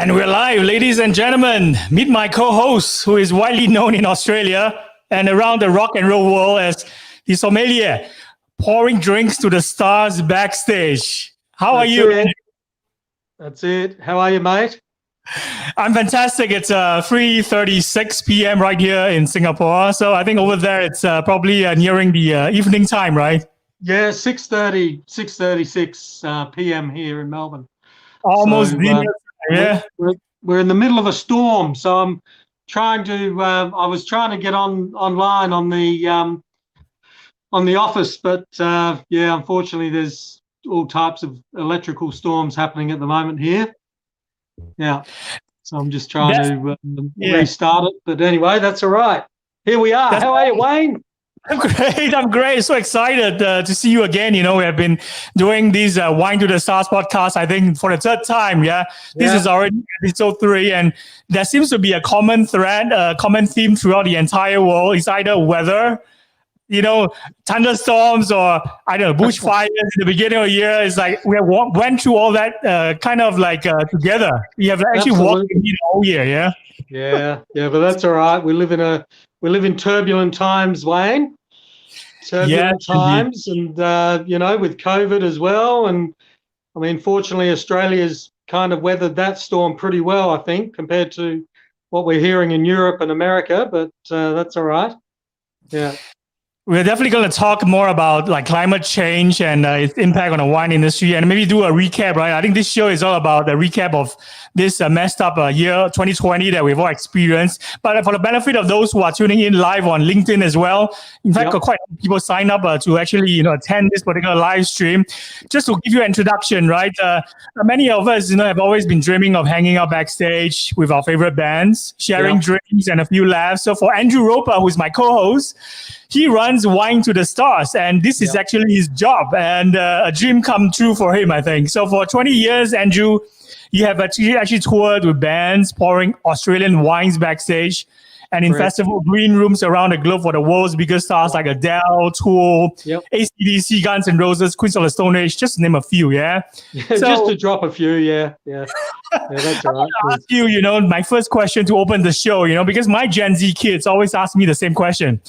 And we're live, ladies and gentlemen. Meet my co-host, who is widely known in Australia and around the rock and roll world as the sommelier, pouring drinks to the stars backstage. How are you? That's it. How are you, mate? I'm fantastic. It's 3:36 p.m. right here in Singapore. So I think over there it's probably nearing the evening time, right? Yeah, 6:36 p.m. here in Melbourne. Almost dinner time, yeah. We're in the middle of a storm, so I'm trying to. I was trying to get online on the office, but yeah, unfortunately, there's all types of electrical storms happening at the moment here. Yeah, so I'm just trying to restart it. But anyway, that's all right. Here we are. How are you, Wayne? I'm great. So excited to see you again. You know, we have been doing these Wine to the Stars podcast, I think, for the third time. Yeah. This is already episode 3. And there seems to be a common thread, a common theme throughout the entire world. It's either weather, you know, thunderstorms, or I don't know, bushfires in the beginning of the year. It's like we have went through all that kind of like together. We have actually walked in the whole year. Yeah. Yeah, but that's all right. We live in turbulent times, Wayne. Turbulent times, and you know, with COVID as well. And I mean, fortunately, Australia's kind of weathered that storm pretty well, I think, compared to what we're hearing in Europe and America. But that's all right. Yeah. We're definitely going to talk more about like climate change and its impact on the wine industry, and maybe do a recap, right? I think this show is all about the recap of this messed up year 2020 that we've all experienced. But for the benefit of those who are tuning in live on LinkedIn as well, in fact, quite a few people sign up to actually, you know, attend this particular live stream. Just to give you an introduction, right? Many of us, you know, have always been dreaming of hanging out backstage with our favorite bands, sharing drinks and a few laughs. So for Andrew Roper, who's my co-host, he runs Wine to the Stars, and this is actually his job and a dream come true for him, I think. So for 20 years, Andrew, you have actually toured with bands pouring Australian wines backstage and in festival green rooms around the globe for the world's biggest stars like Adele, Tool, ACCDC, Guns N' Roses, Queens of the Stone Age, just to name a few, so, just to drop a few, that's all right. I ask you, you know, my first question to open the show, you know, because my Gen Z kids always ask me the same question.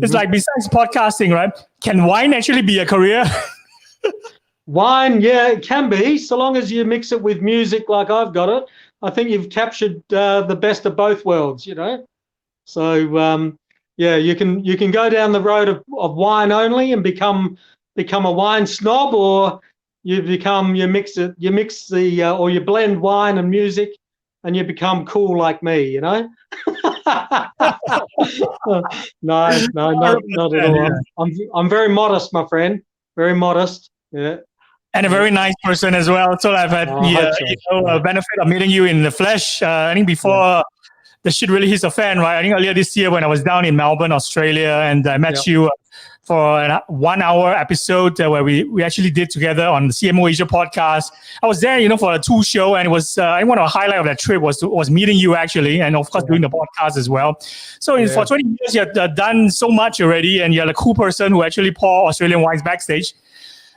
It's like, besides podcasting, right? Can wine actually be a career? Wine, yeah, it can be, so long as you mix it with music like I've got it. I think you've captured the best of both worlds, you know. So yeah, you can go down the road of wine only and become a wine snob, or you mix or you blend wine and music and you become cool like me, you know. No, not at all. I'm very modest, my friend. Very modest. Yeah. And a very nice person as well. So I've had the benefit of meeting you in the flesh. I think before the shit really hits a fan, right? I think earlier this year when I was down in Melbourne, Australia, and I met you for a 1-hour episode where we actually did together on the CMO Asia podcast. I was there, you know, for a tool show, and it was I want to highlight of that trip was meeting you actually, and of course doing the podcast as well. So for 20 years, you've done so much already, and you're a cool person who actually pour Australian wines backstage,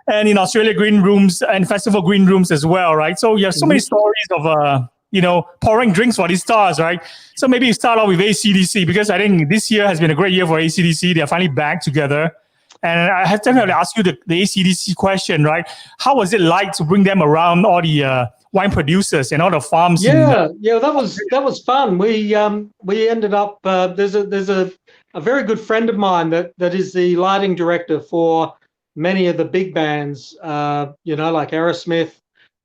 and in Australia green rooms and festival green rooms as well, right? So you have so many stories of you know, pouring drinks for these stars, right? So maybe you start off with ACCDC, because I think this year has been a great year for ACCDC. They're finally back together. And I have to ask you the ACCDC question, right? How was it like to bring them around all the wine producers and all the farms? Yeah, that was fun. We ended up there's a very good friend of mine that is the lighting director for many of the big bands, you know, like Aerosmith,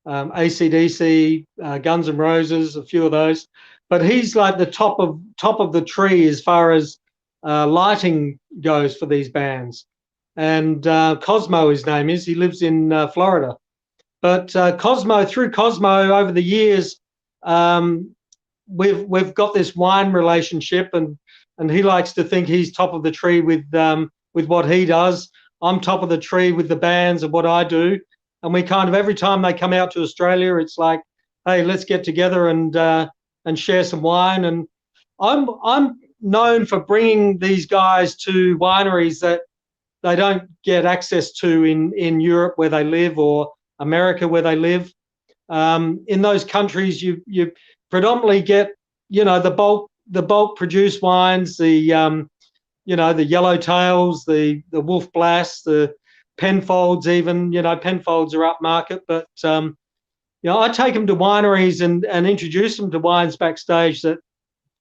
ACCDC, Guns N' Roses, a few of those. But he's like the top of the tree as far as lighting goes for these bands. And Cosmo, his name is. He lives in Florida. But through Cosmo, over the years, we've got this wine relationship, and he likes to think he's top of the tree with what he does. I'm top of the tree with the bands and what I do. And we kind of, every time they come out to Australia, it's like, hey, let's get together and share some wine. And I'm known for bringing these guys to wineries that they don't get access to in Europe where they live, or America where they live. In those countries, you predominantly get, the bulk produced wines, the the yellowtails, the Wolf Blass, the Penfolds, even, Penfolds are upmarket, but I take them to wineries and introduce them to wines backstage that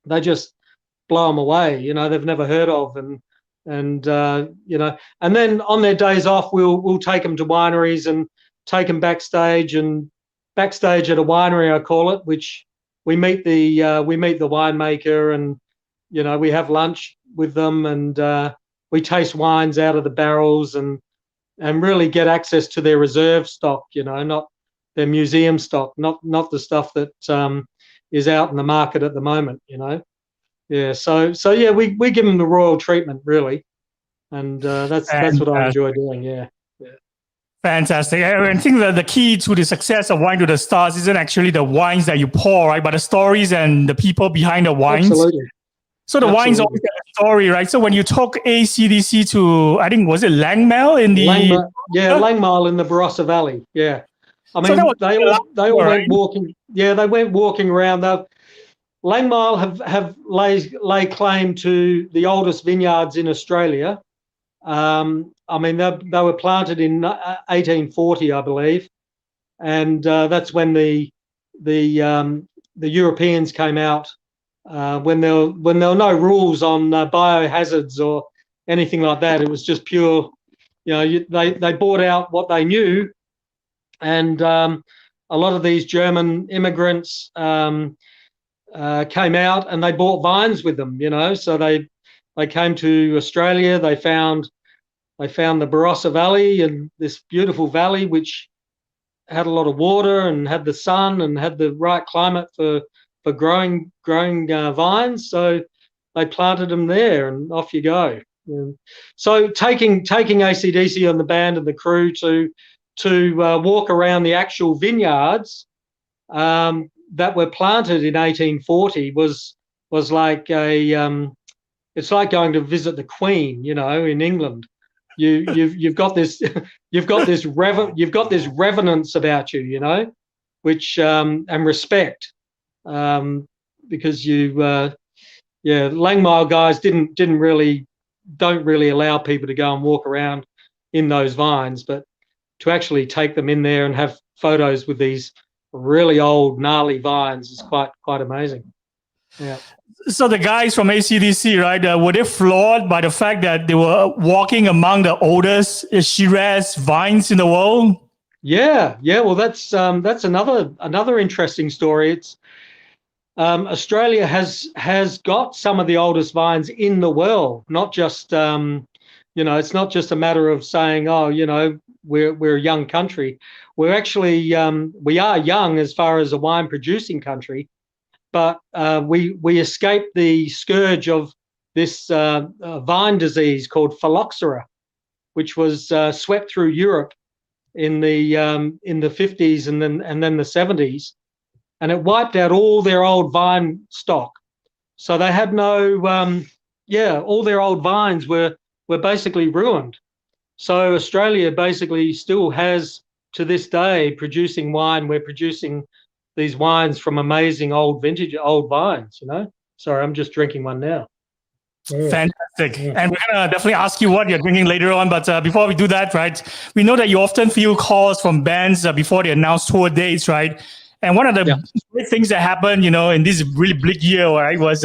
they just blow them away. They've never heard of, and and then on their days off, we'll take them to wineries and take them backstage at a winery, I call it, which we meet the winemaker, and we have lunch with them, and we taste wines out of the barrels, and really get access to their reserve stock, not their museum stock, not the stuff that is out in the market at the moment, Yeah, so yeah, we give them the royal treatment, really, and that's what I enjoy doing. Yeah. Fantastic. I think that the key to the success of Wine to the Stars isn't actually the wines that you pour, right, but the stories and the people behind the wines. Absolutely. So the wines always have a story, right? So when you took ACCDC to, I think, was it Langmale in the... Langmale in the Barossa Valley, yeah. I mean, so they all went walking. Yeah, they went walking around. Langmale have lay claim to the oldest vineyards in Australia. I mean, they were planted in 1840, I believe, and that's when the Europeans came out. When there were no rules on biohazards or anything like that. It was just pure, they bought out what they knew, and a lot of these German immigrants came out and they bought vines with them, so they came to Australia. They found the Barossa Valley, and this beautiful valley which had a lot of water and had the sun and had the right climate for growing vines. So they planted them there, and off you go. So taking ACCDC on the band and the crew to walk around the actual vineyards that were planted in 1840 was like it's like going to visit the Queen, in England. You've got this reverence about you, which and respect, because Langmale guys don't really allow people to go and walk around in those vines, but to actually take them in there and have photos with these really old gnarly vines is quite amazing. Yeah. So the guys from ACCDC, right, were they floored by the fact that they were walking among the oldest Shiraz vines in the world? Yeah. Well, that's another interesting story. It's Australia has got some of the oldest vines in the world. Not just it's not just a matter of saying, we're a young country. We're actually we are young as far as a wine producing country. But we escaped the scourge of this vine disease called phylloxera, which was swept through Europe in the 50s and then the 70s, and it wiped out all their old vine stock. So they had no, all their old vines were basically ruined. So Australia basically still has, to this day, producing wine. We're producing these wines from amazing old vines, Sorry, I'm just drinking one now. Yeah. Fantastic. Yeah. And we're going to definitely ask you what you're drinking later on. But before we do that, right, we know that you often field calls from bands before they announce tour dates, right? And one of the great things that happened, in this really bleak year, right, was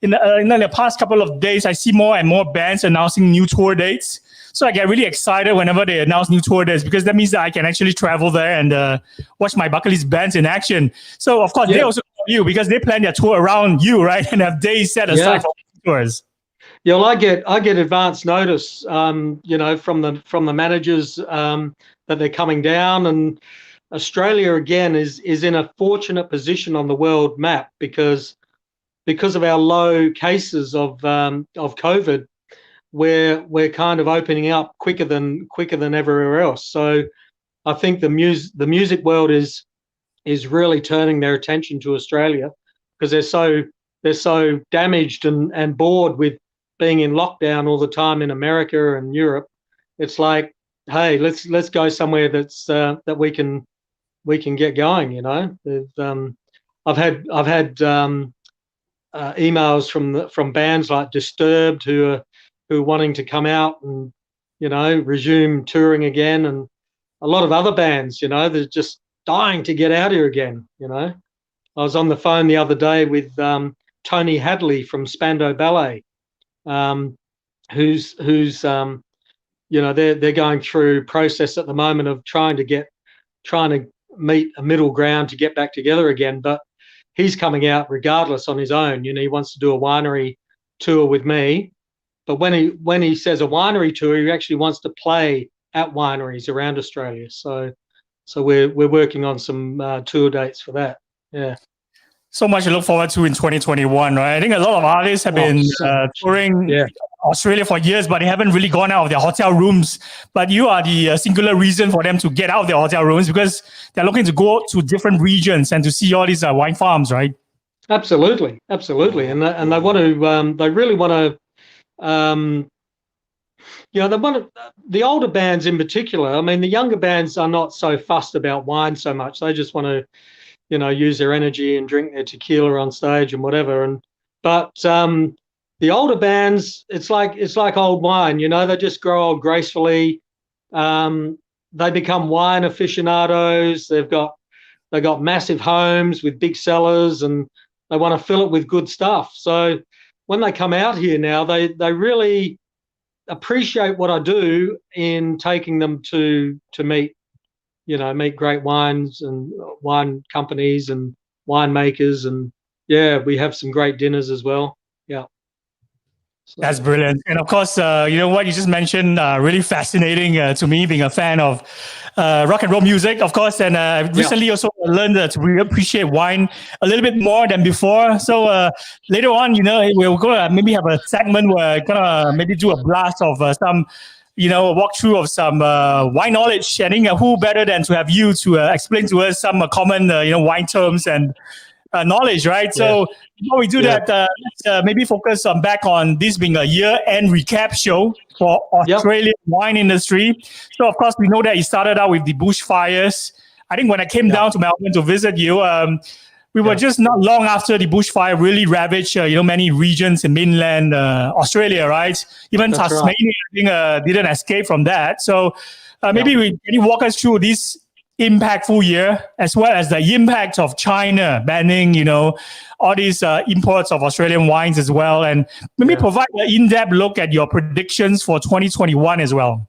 in the past couple of days, I see more and more bands announcing new tour dates. So I get really excited whenever they announce new tour dates, because that means that I can actually travel there and watch my bucket list bands in action. So of course, they also call you because they plan their tour around you, right? And have days set aside for tours. Yeah, well, I get advance notice, from the managers that they're coming down, and Australia again is in a fortunate position on the world map because of our low cases of COVID. We're kind of opening up quicker than everywhere else. So I think the music world is really turning their attention to Australia, because they're so damaged and bored with being in lockdown all the time in America and Europe. It's like, hey, let's go somewhere that's that we can get going. I've had emails from bands like Disturbed who are wanting to come out and resume touring again, and a lot of other bands, they're just dying to get out here again. I was on the phone the other day with Tony Hadley from Spandau Ballet, who's they're going through process at the moment of trying to meet a middle ground to get back together again. But he's coming out regardless on his own. He wants to do a winery tour with me. But when he says a winery tour, he actually wants to play at wineries around Australia. So we're working on some tour dates for that. Yeah. So much to look forward to in 2021, right? I think a lot of artists have been touring Australia for years, but they haven't really gone out of their hotel rooms. But you are the singular reason for them to get out of their hotel rooms, because they're looking to go to different regions and to see all these wine farms, right? Absolutely. And they want to. They really want to. They want to, the older bands in particular. I mean, the younger bands are not so fussed about wine so much. They just want to, use their energy and drink their tequila on stage and whatever. But the older bands, it's like old wine. They just grow old gracefully. They become wine aficionados. They've got massive homes with big cellars, and they want to fill it with good stuff. So when they come out here now, they really appreciate what I do in taking them to meet great wines and wine companies and winemakers, and we have some great dinners as well. Yeah. So. That's brilliant. And of course, what you just mentioned, really fascinating to me, being a fan of rock and roll music, of course. And recently also learned to really appreciate wine a little bit more than before. So later on, we're going to maybe have a segment where we're going to maybe do a blast of some, walkthrough of some wine knowledge. I think who better than to have you to explain to us some common, wine terms and knowledge, right? Yeah. So before we do that, let's maybe focus back on this being a year-end recap show for Australian wine industry. So of course, we know that it started out with the bushfires. I think when I came down to Melbourne to visit you, we were just not long after the bushfire really ravaged, many regions in mainland Australia, right? Even That's Tasmania, right. I think, didn't escape from that. So maybe can you walk us through this impactful year, as well as the impact of China banning, all these imports of Australian wines as well, and maybe provide an in-depth look at your predictions for 2021 as well.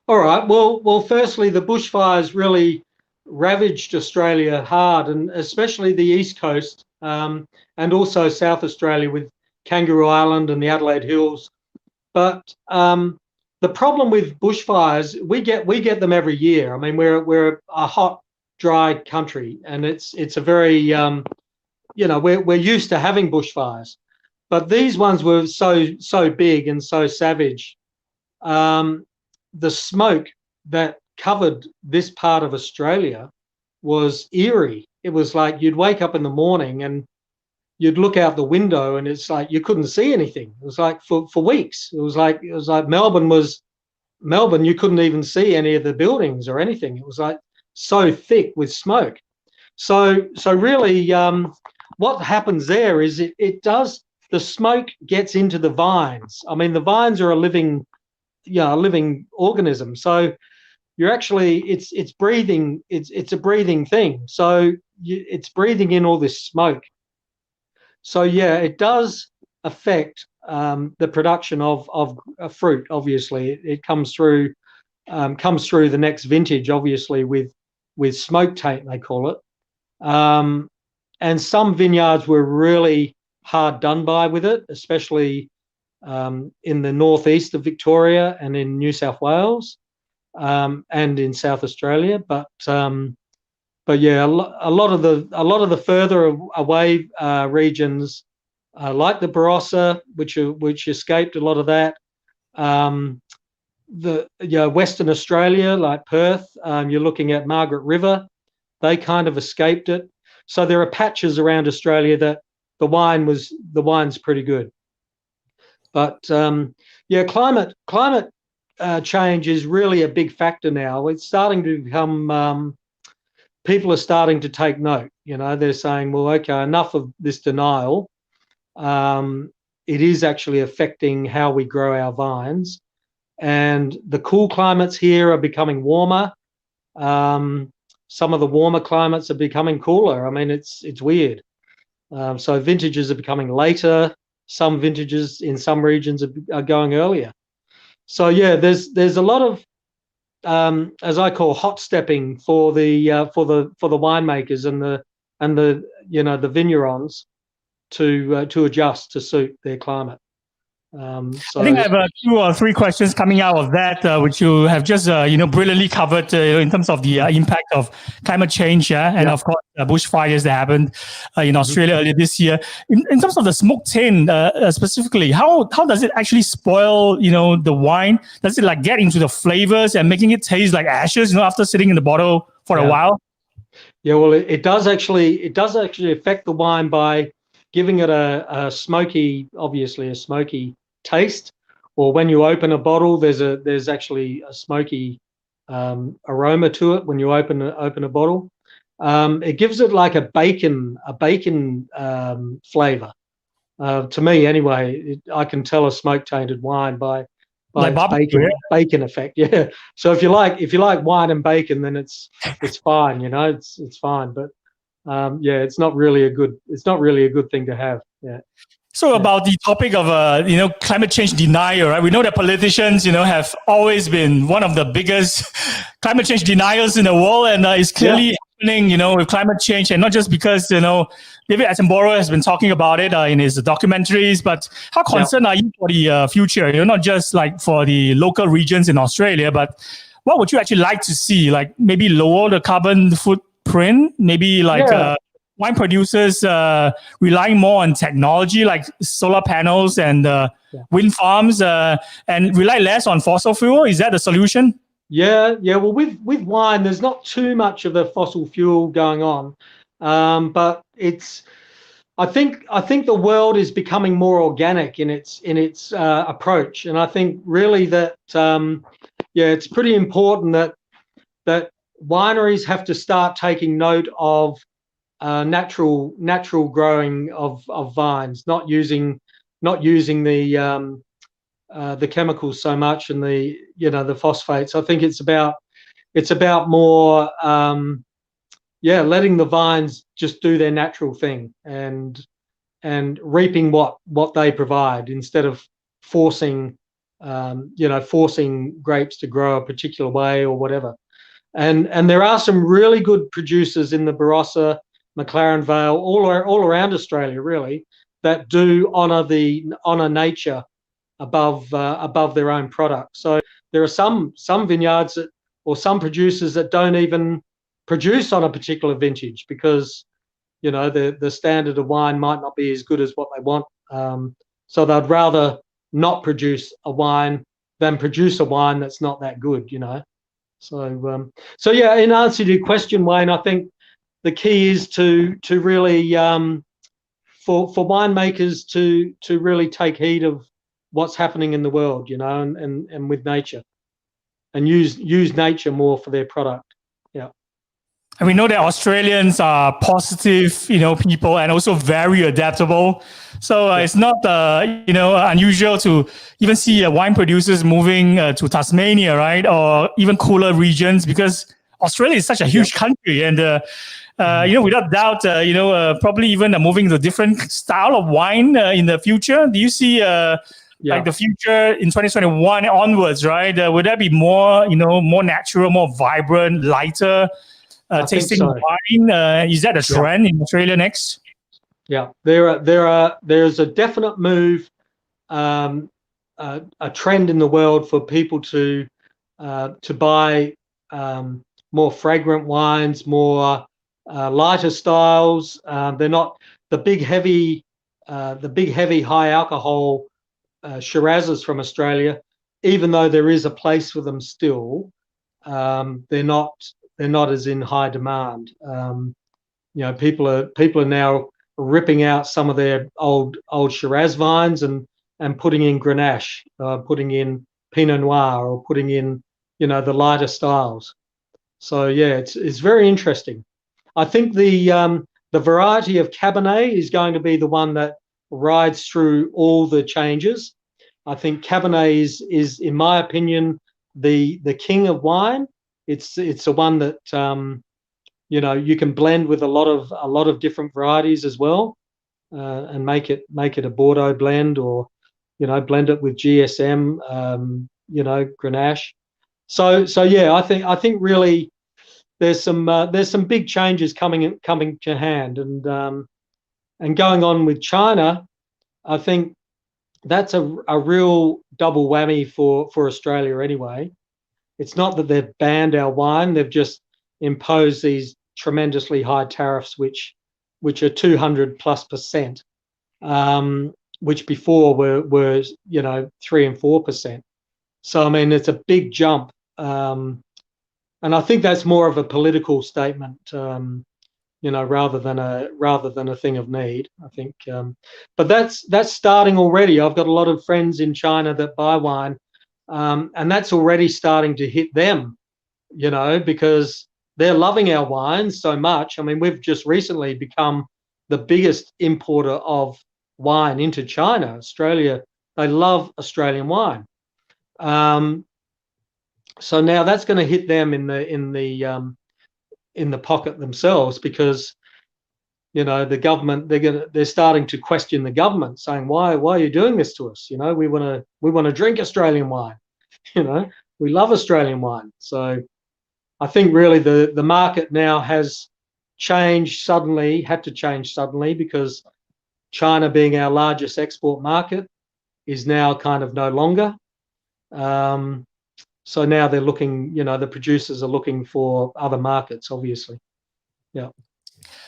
All right. Well, firstly, the bushfires really ravaged Australia hard, and especially the East Coast, and also South Australia with Kangaroo Island and the Adelaide Hills. But the problem with bushfires, we get them every year. I mean, we're a hot, dry country, and it's a very we're used to having bushfires, but these ones were so big and so savage. The smoke that covered this part of Australia was eerie. It was like you'd wake up in the morning and you'd look out the window and it's like you couldn't see anything. It was like for weeks. It was like Melbourne, you couldn't even see any of the buildings or anything. It was like so thick with smoke. So really what happens there is the smoke gets into the vines. I mean, the vines are a living organism. So you're actually, it's breathing, it's a breathing thing. So it's breathing in all this smoke. So it does affect the production of fruit. Obviously, it comes through the next vintage. Obviously, with smoke taint, they call it. And some vineyards were really hard done by with it, especially in the northeast of Victoria and in New South Wales and in South Australia. But yeah, a lot of the further away regions, like the Barossa, which escaped a lot of that. Western Australia, like Perth, you're looking at Margaret River, they kind of escaped it. So there are patches around Australia that the wine's pretty good. But climate change is really a big factor now. It's starting to become people are starting to take note. You know, they're saying, well, okay, enough of this denial. It is actually affecting how we grow our vines. And the cool climates here are becoming warmer. Some of the warmer climates are becoming cooler. I mean, it's weird. So vintages are becoming later. Some vintages in some regions are going earlier. So yeah, there's a lot of as I call hot stepping for the winemakers and the the vignerons to adjust to suit their climate. So I think I have 2 or 3 questions coming out of that, which you have just brilliantly covered in terms of the impact of climate change, and of course bushfires that happened in Australia earlier this year. In terms of the smoke taint specifically, how does it actually spoil the wine? Does it like get into the flavors and making it taste like ashes after sitting in the bottle for a while? Yeah, well, it does actually affect the wine by giving it a smoky taste, or when you open a bottle, there's actually a smoky aroma to it when you open a bottle. It gives it like a bacon flavor. To me, anyway, I can tell a smoke tainted wine by Like its bacon effect. Yeah. So if you like wine and bacon, then it's fine. It's fine. But it's not really a good thing to have. Yeah. So about the topic of climate change denial, right? We know that politicians have always been one of the biggest climate change deniers in the world, and it's clearly happening with climate change, and not just because David Attenborough has been talking about it in his documentaries, but how concerned are you for the future? Not just like for the local regions in Australia, but what would you actually like to see? Like maybe lower the carbon footprint, maybe like wine producers relying more on technology like solar panels and wind farms, and rely less on fossil fuel. Is that the solution? Yeah. Well, with wine, there's not too much of the fossil fuel going on, but I think the world is becoming more organic in its approach, and I think really that it's pretty important that wineries have to start taking note of natural growing of vines, not using the chemicals so much and the phosphates. I think it's about more letting the vines just do their natural thing and reaping what they provide, instead of forcing grapes to grow a particular way or whatever. And there are some really good producers in the Barossa, McLaren Vale, all around Australia, really, that do honour nature above their own product. So there are some vineyards or some producers that don't even produce on a particular vintage because the standard of wine might not be as good as what they want. So they'd rather not produce a wine than produce a wine that's not that good. So yeah, in answer to your question, Wayne, I think the key is to really for winemakers to really take heed of what's happening in the world, and with nature, and use nature more for their product. Yeah. And we know that Australians are positive, people, and also very adaptable. So it's not, unusual to even see wine producers moving to Tasmania, right, or even cooler regions, because Australia is such a huge country, and without doubt, probably even moving to a different style of wine in the future. Do you see like the future in 2021 onwards, right? Would that be more, more natural, more vibrant, lighter? Tasting wine, is that a trend in Australia next? Yeah, there's a definite move, a trend in the world for people to buy more fragrant wines, more lighter styles. They're not the big heavy high alcohol Shirazes from Australia, even though there is a place for them still. They're not as in high demand. People are now ripping out some of their old Shiraz vines and putting in Grenache, putting in Pinot Noir, or putting in the lighter styles. So yeah, it's very interesting. I think the variety of Cabernet is going to be the one that rides through all the changes. I think Cabernet is in my opinion, the king of wine. It's the one that you know, you can blend with a lot of different varieties as well, and make it a Bordeaux blend, or you know, blend it with GSM, you know, Grenache. So yeah, I think really there's some big changes coming to hand, and going on with China, I think that's a real double whammy for Australia anyway. It's not that they've banned our wine; they've just imposed these tremendously high tariffs, which are 200+%, which before were you know 3 and 4%. So I mean, it's a big jump, and I think that's more of a political statement, you know, rather than a thing of need. I think, but that's starting already. I've got a lot of friends in China that buy wine, and that's already starting to hit them, you know, because they're loving our wine so much. I mean, we've just recently become the biggest importer of wine into China. Australia, they love Australian wine. So now that's going to hit them in the pocket themselves, because you know the government, they're starting to question the government, saying why are you doing this to us? You know, we want to drink Australian wine. You know, we love Australian wine. So I think really the market now has changed suddenly, had to change suddenly, because China, being our largest export market, is now kind of no longer. So now they're looking, you know, the producers are looking for other markets, obviously. Yeah.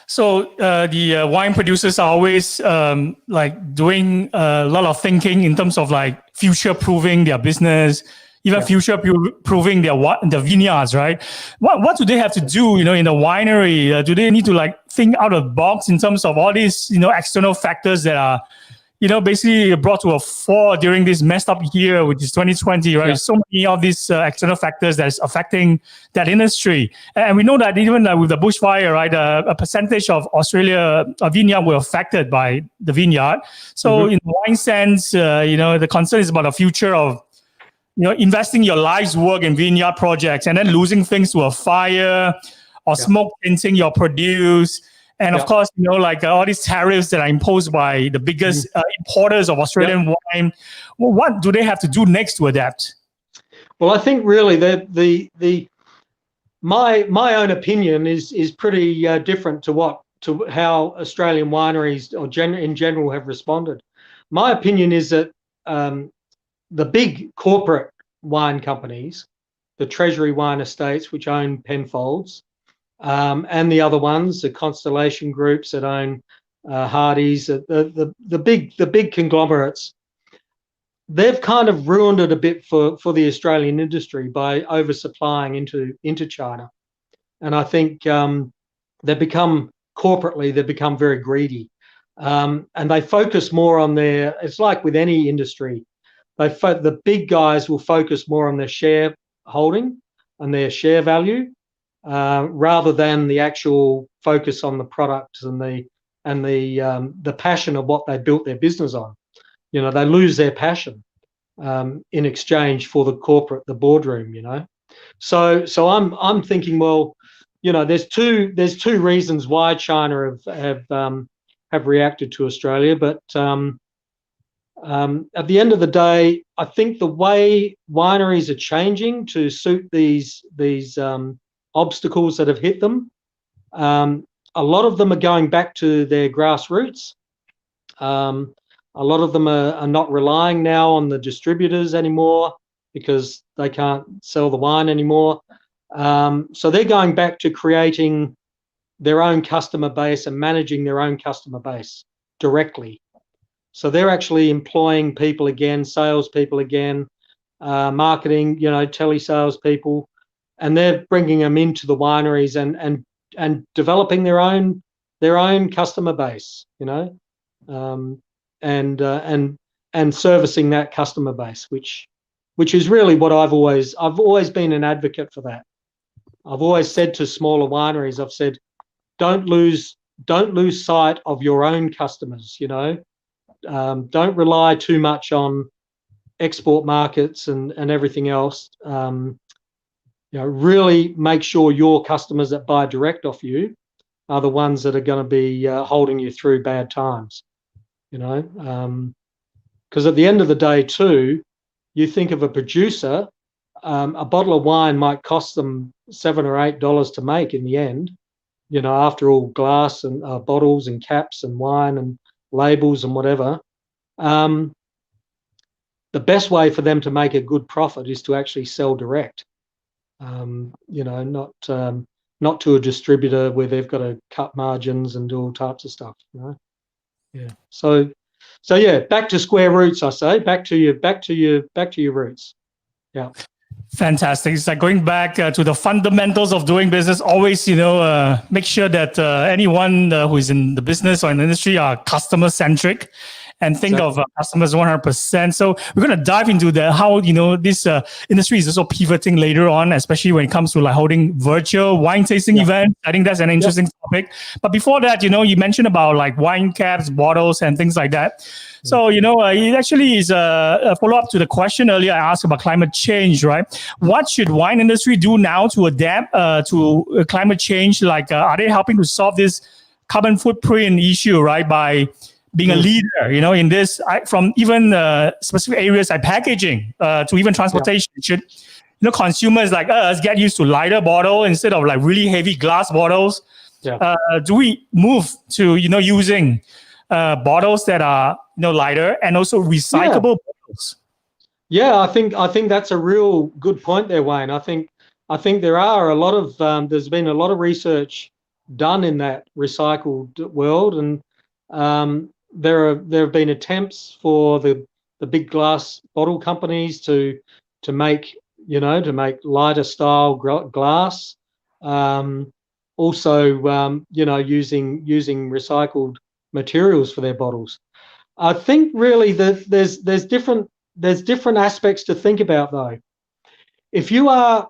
So the wine producers are always like doing a lot of thinking in terms of like future proofing their business, even future proving the vineyards, right? What do they have to do, you know, in the winery? Do they need to like think out of the box in terms of all these, you know, external factors that are, you know, basically brought to a fore during this messed up year, which is 2020, right? Yeah. So many of these external factors that is affecting that industry. And we know that even with the bushfire, right, a percentage of Australia vineyard were affected by the vineyard. So in the wine sense, you know, the concern is about the future of, you know, investing your life's work in vineyard projects and then losing things to a fire or smoke tinting your produce. And of course, you know, like all these tariffs that are imposed by the biggest importers of Australian wine. Well, what do they have to do next to adapt? Well, I think really that my own opinion is pretty different to how Australian wineries or in general have responded. My opinion is that the big corporate wine companies, the Treasury Wine Estates, which own Penfolds, and the other ones, the Constellation groups that own Hardy's, the big conglomerates, they've kind of ruined it a bit for the Australian industry by oversupplying into China. And I think they've become very greedy, and they focus more on it's like with any industry, the big guys will focus more on their shareholding and their share value, rather than the actual focus on the products and the passion of what they built their business on. You know, they lose their passion in exchange for the boardroom. You know, so I'm thinking, well, you know, there's two reasons why China have reacted to Australia, but at the end of the day, I think the way wineries are changing to suit these obstacles that have hit them, a lot of them are going back to their grassroots. A lot of them are not relying now on the distributors anymore because they can't sell the wine anymore. So they're going back to creating their own customer base and managing their own customer base directly. So they're actually employing people again, salespeople again, marketing, you know, telesales people, and they're bringing them into the wineries and developing their own customer base, you know, and servicing that customer base, which is really what I've always been an advocate for that. I've always said to smaller wineries, I've said, don't lose sight of your own customers. You know, don't rely too much on export markets and everything else. You know, really make sure your customers that buy direct off you are the ones that are going to be holding you through bad times. You know, because at the end of the day, too, you think of a producer, a bottle of wine might cost them $7 or $8 to make in the end. You know, after all, glass and bottles and caps and wine and labels and whatever. The best way for them to make a good profit is to actually sell direct. You know, not to a distributor where they've got to cut margins and do all types of stuff. You know, yeah. So yeah, back to square roots. I say back to your roots. Yeah. Fantastic. It's like going back to the fundamentals of doing business. Always, you know, make sure that anyone who is in the business or in the industry are customer centric, and think of customers 100%. So we're going to dive into how, you know, this industry is also pivoting later on, especially when it comes to like holding virtual wine tasting events. I think that's an interesting topic. But before that, you know, you mentioned about like wine caps, bottles, and things like that. So, you know, it actually is a follow-up to the question earlier I asked about climate change, right? What should wine industry do now to adapt to climate change? Like, are they helping to solve this carbon footprint issue, right, by being a leader, you know, in this, from even specific areas like packaging to even transportation? Should, you know, consumers like us get used to lighter bottle instead of like really heavy glass bottles? Do we move to, you know, using bottles that are, you know, lighter and also recyclable bottles? Yeah, I think that's a real good point there, Wayne. I think there are a lot of there's been a lot of research done in that recycled world, and there have been attempts for the big glass bottle companies to make lighter style glass. Also, you know, using recycled materials for their bottles. I think really that there's different aspects to think about though. If you are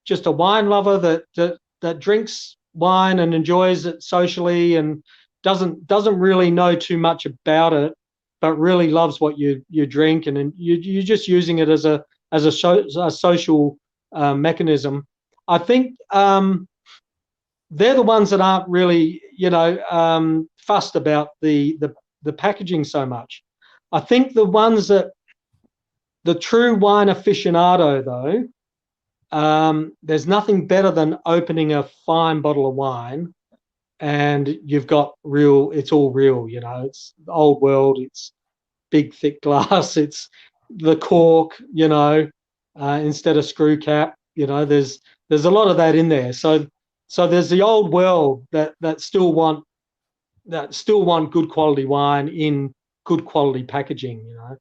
just a wine lover that drinks wine and enjoys it socially and doesn't really know too much about it, but really loves what you drink, and you're just using it as a social mechanism, I think they're the ones that aren't really, you know, fussed about the packaging so much. I think the ones that the true wine aficionado though, there's nothing better than opening a fine bottle of wine and you've got it's all real, you know, it's the old world, it's big thick glass, it's the cork, you know, instead of screw cap, you know, there's a lot of that in there. So there's the old world that still want good quality wine in good quality packaging, you know.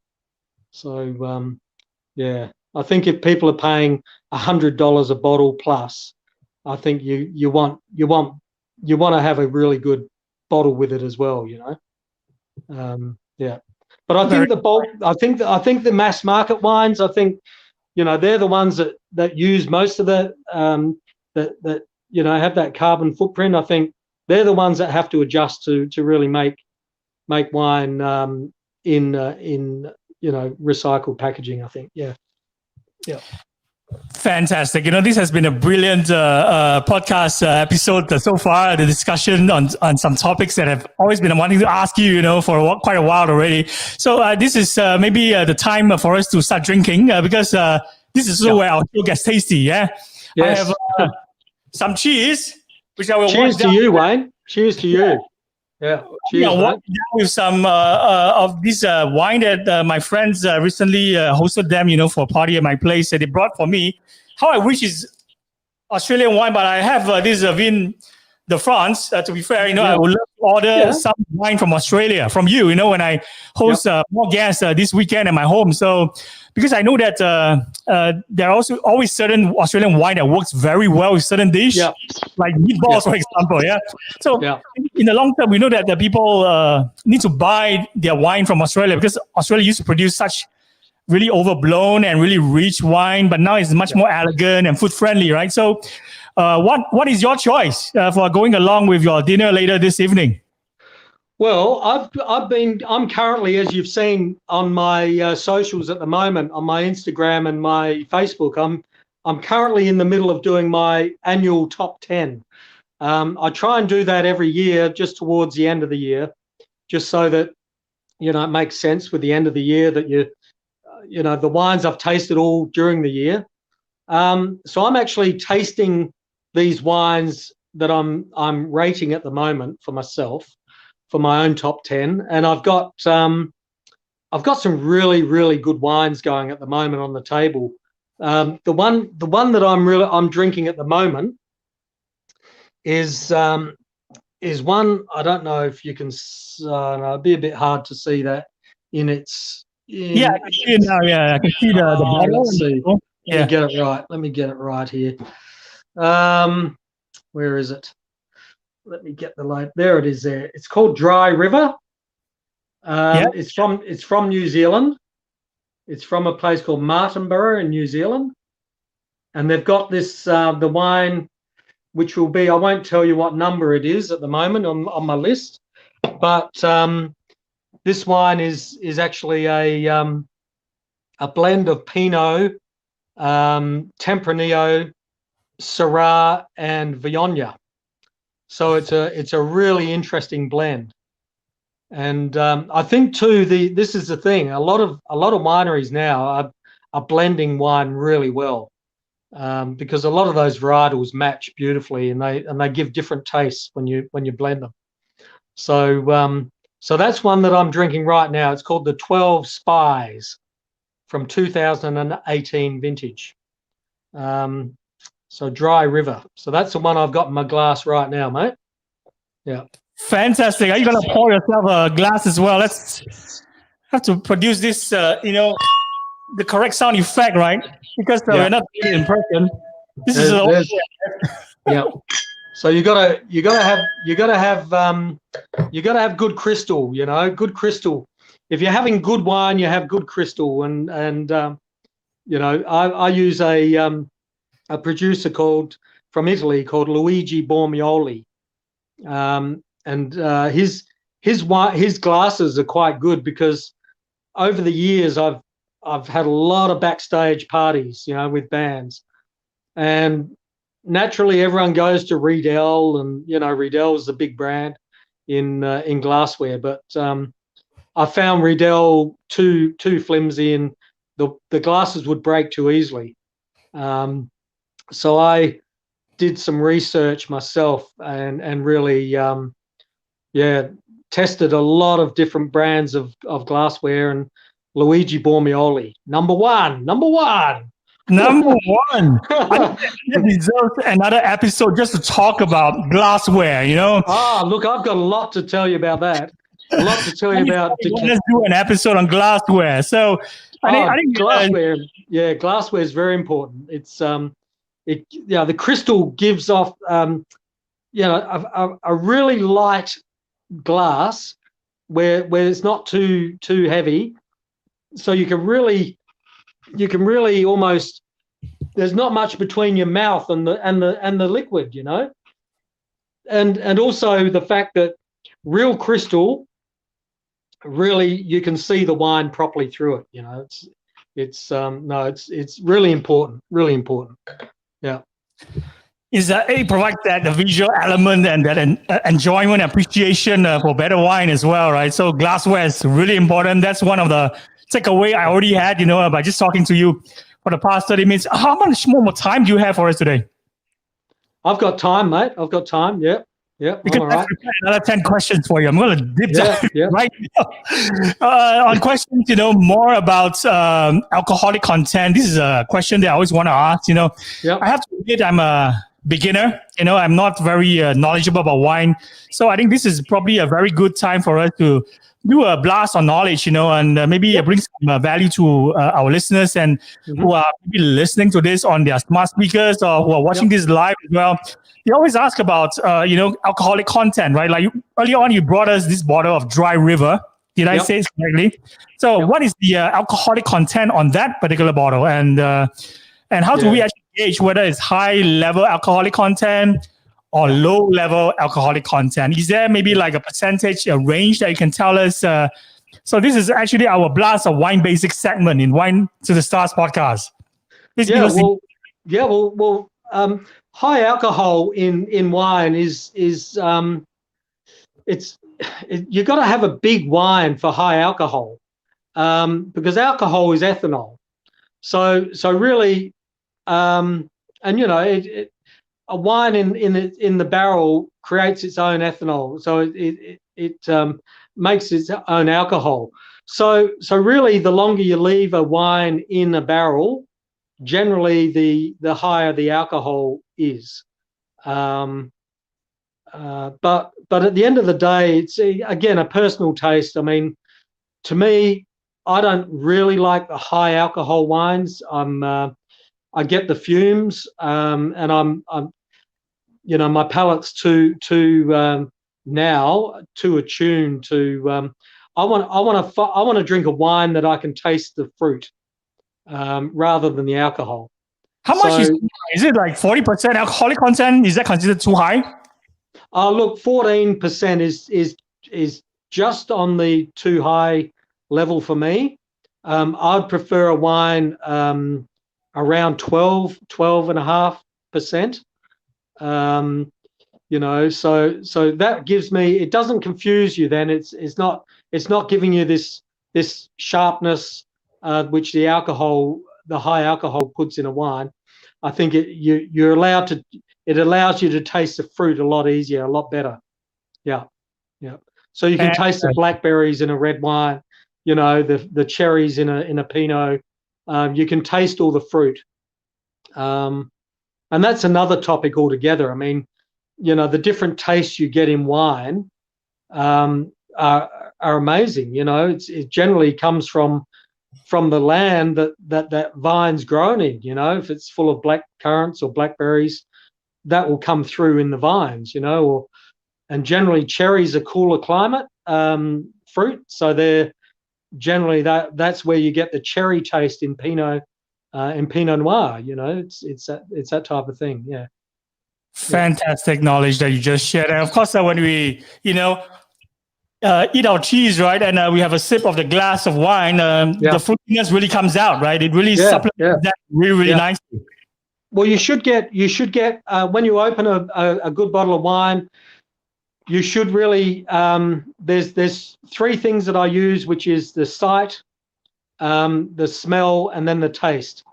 So yeah, I think if people are paying $100 a bottle plus, I think you want to have a really good bottle with it as well, you know. Yeah, but I think I think the mass market wines, I think, you know, they're the ones that use most of the that you know, have that carbon footprint. I think they're the ones that have to adjust to really make wine in you know, recycled packaging, I think. Yeah. Fantastic. You know, this has been a brilliant podcast episode so far. The discussion on some topics that have always been wanting to ask you, you know, for quite a while already. So this is maybe the time for us to start drinking because this is where our show gets tasty. Yeah. Yes. I have some cheese, which I will. Cheers to you, Wayne. Cheers to you. Yeah. Cheers, mate. With some of this wine that my friends recently hosted them, you know, for a party at my place that they brought for me. How I wish is Australian wine, but I have this Vin de France. To be fair, you know, I would love to order some wine from Australia from you, you know, when I host more guests this weekend at my home. So, because I know that there are also always certain Australian wine that works very well with certain dish, like meatballs, for example. Yeah. So in the long term, we know that the people need to buy their wine from Australia because Australia used to produce such really overblown and really rich wine, but now it's much more elegant and food friendly, right? So, what is your choice for going along with your dinner later this evening? Well, I'm currently, as you've seen on my socials at the moment, on my Instagram and my Facebook, I'm currently in the middle of doing my annual top 10. I try and do that every year, just towards the end of the year, just so that, it makes sense with the end of the year that the wines I've tasted all during the year. So I'm actually tasting these wines that I'm rating at the moment for myself, for my own top 10, and I've got some really, really good wines going at the moment on the table. The one that I'm drinking at the moment is one, I don't know if you can, no, it'd be a bit hard to see that in its. Yeah, I can see it now. Yeah, I can see the bottle. Let's see. Let me get it right. Let me get it right here. Where is it? Let me get the light. There it is. There. It's called Dry River. It's from New Zealand. It's from a place called Martinborough in New Zealand, and they've got this the wine, which will be, I won't tell you what number it is at the moment on my list, but this wine is actually a blend of Pinot, Tempranillo, Syrah, and Viognier. So it's a really interesting blend, and I think too this is the thing. A lot of wineries now are blending wine really well, because a lot of those varietals match beautifully, and they give different tastes when you blend them. So that's one that I'm drinking right now. It's called the 12 Spies from 2018 vintage. So Dry River. So that's the one I've got in my glass right now, mate. Yeah. Fantastic. Are you going to pour yourself a glass as well? Let's have to produce this, the correct sound effect, right? Because we're not doing it in person. This is yeah. So you gotta have good crystal. Good crystal. If you're having good wine, you have good crystal, and I use a producer from Italy called Luigi Bormioli, and his glasses are quite good, because over the years I've had a lot of backstage parties, with bands, and naturally everyone goes to Riedel, and Riedel's the big brand in glassware, but I found Riedel too flimsy, and the glasses would break too easily. So I did some research myself and really, tested a lot of different brands of glassware, and Luigi Bormioli, number one. I think it deserves another episode just to talk about glassware, Look, I've got a lot to tell you about that. A lot to tell you about. Let's do an episode on glassware. So I think glassware. Glassware is very important. It's the crystal gives off a really light glass where it's not too heavy, so you can really almost, there's not much between your mouth and the liquid, and also the fact that real crystal, really you can see the wine properly through it. It's really important. Yeah. Is that it provides that the visual element and that enjoyment, appreciation for better wine as well, right? So glassware is really important. That's one of the takeaway I already had, by just talking to you for the past 30 minutes. How much more time do you have for us today? I've got time, mate. I've got time. Yeah. Because I'm all right. Another 10 questions for you. I'm going to dip down right now. On questions, more about alcoholic content. This is a question that I always want to ask. I have to admit I'm a beginner. I'm not very knowledgeable about wine. So I think this is probably a very good time for us to do a blast on knowledge, and maybe bring some value to our listeners and who are maybe listening to this on their smart speakers or who are watching this live as well. You always ask about, alcoholic content, right? Like earlier on, you brought us this bottle of Dry River. Did I Yep. say it correctly? So Yep. what is the alcoholic content on that particular bottle? And how do we Yeah. actually gauge whether it's high level alcoholic content or low level alcoholic content? Is there maybe like a percentage, a range that you can tell us? So this is actually our Blast of Wine Basics segment in Wine to the Stars podcast. Please give us High alcohol in wine is you got to have a big wine for high alcohol, because alcohol is ethanol. So really, and a wine in the barrel creates its own ethanol, so it makes its own alcohol. So really, the longer you leave a wine in a barrel, generally the higher the alcohol is. But at the end of the day, it's again a personal taste. I mean, to me, I don't really like the high alcohol wines. I get the fumes, and I'm my palate's too now too attuned to. I want to drink a wine that I can taste the fruit, rather than the alcohol. How much is it? Like 40% alcoholic content? Is that considered too high? Look, 14% is just on the too high level for me. I'd prefer a wine around 12.5%. So that gives me, it doesn't confuse you then. It's not giving you this sharpness which the high alcohol puts in a wine. I think you're allowed to. It allows you to taste the fruit a lot easier, a lot better. Yeah. So you can taste the blackberries in a red wine, the cherries in a Pinot. You can taste all the fruit, and that's another topic altogether. I mean, the different tastes you get in wine are amazing. It generally comes from the land that vine's grown in. If it's full of black currants or blackberries, that will come through in the vines. And generally cherries are cooler climate fruit, so they're generally that's where you get the cherry taste in Pinot Noir. It's that type of thing. Yeah. Fantastic knowledge that you just shared. And of course, when we eat our cheese, right, and we have a sip of the glass of wine, the fruitiness really comes out, right? It really supplements that really nicely. Well, you should get when you open a good bottle of wine, you should really there's three things that I use, which is the sight, the smell, and then the taste.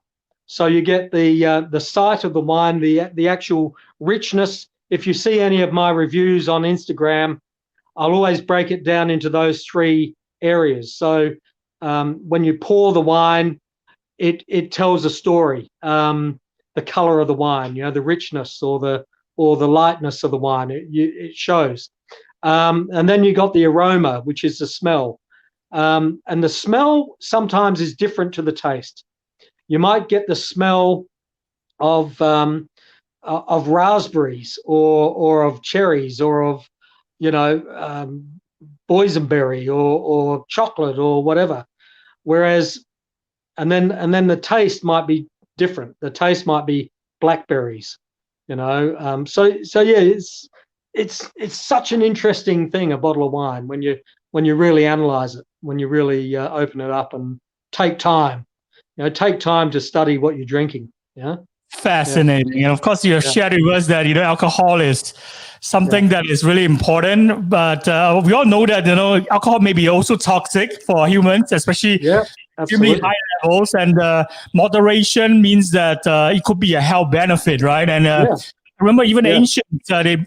So you get the sight of the wine, the actual richness. If you see any of my reviews on Instagram, I'll always break it down into those three areas. So when you pour the wine, it tells a story. The color of the wine, the richness or the lightness of the wine, it shows. And then you got the aroma, which is the smell. And the smell sometimes is different to the taste. You might get the smell of raspberries or of cherries or of boysenberry or chocolate or whatever. Whereas, and then the taste might be different. The taste might be blackberries, So yeah, it's such an interesting thing, a bottle of wine, when you really analyze it, when you really open it up and take time. Take time to study what you're drinking. Yeah. Fascinating. And of course, you have shared with us that alcohol is something that is really important. But we all know that alcohol may be also toxic for humans, especially extremely high levels. And moderation means that it could be a health benefit, right? And remember, even ancient, they